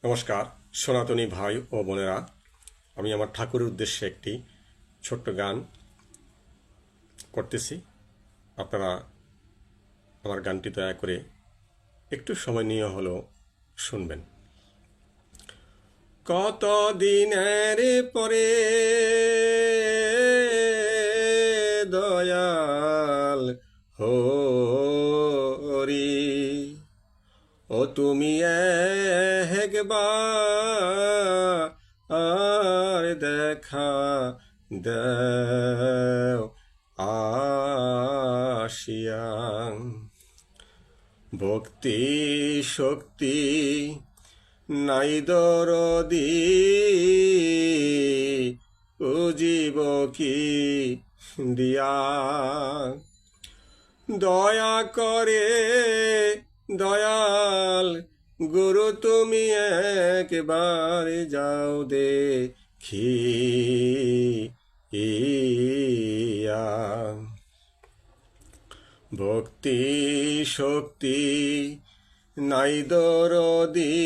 নমস্কার সনাতনী ভাই ও বোনেরা, আমি আমার ঠাকুরের উদ্দেশ্যে একটি ছোট্ট গান করতেছি। আপনারা আমার গানটি দয়া করে একটু সময় নিয়ে হলেও শুনবেন। কত দিনের পরে দয়াল হরি, ও তুমি একবার দেখা দেও আসিয়া। ভক্তি শক্তি নাই দরদি, উজিব কি দিয়া। দয়া করে দয়াল গুরু তুমি একবার যাও দেখিয়া। ভক্তি শক্তি নাই দরদি,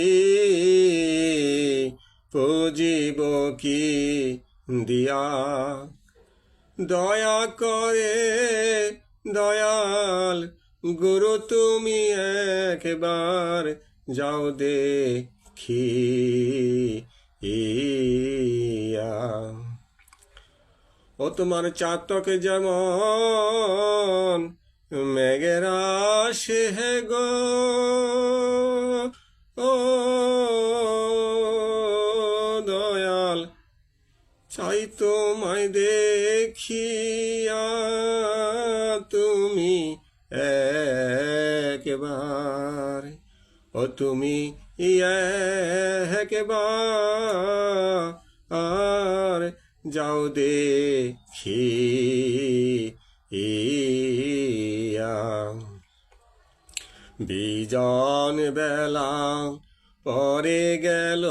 পুজিব কি দিয়া। দয়া করে দয়াল গুরু তুমি একবার যাও দেখিয়া। ও তোমার চাতক যেমন মেঘের আসে গো, ও দয়াল চাই তোমায় দেখিয়া। তুমি একবার, ও তুমি একবার যাও দেখিয়া। বিজন বেলা পরে গেল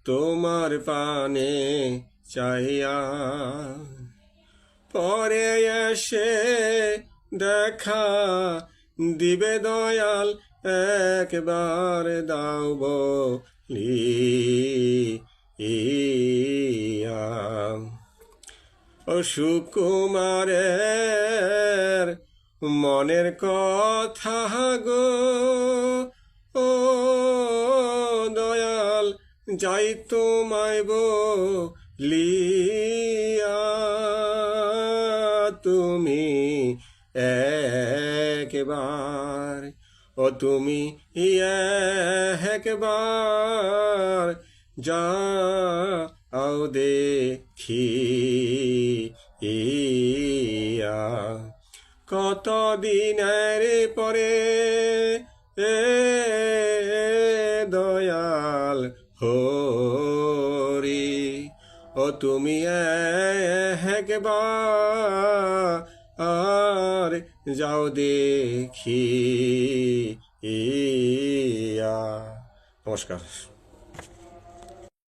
তোমার পানে চাইয়া। পরে এসে দেখা দিবে দয়াল একবার দাও বলিয়া। ও সুকুমারের মনের কথা গো, ও দয়াল যাই তোমায় বলিয়া। তুমি একবার, ও তুমি একবার যাও দেখিয়া। কত দিনের পরে দয়াল হরি, ও তুমি একবার যাও দেখিয়া। নমস্কার।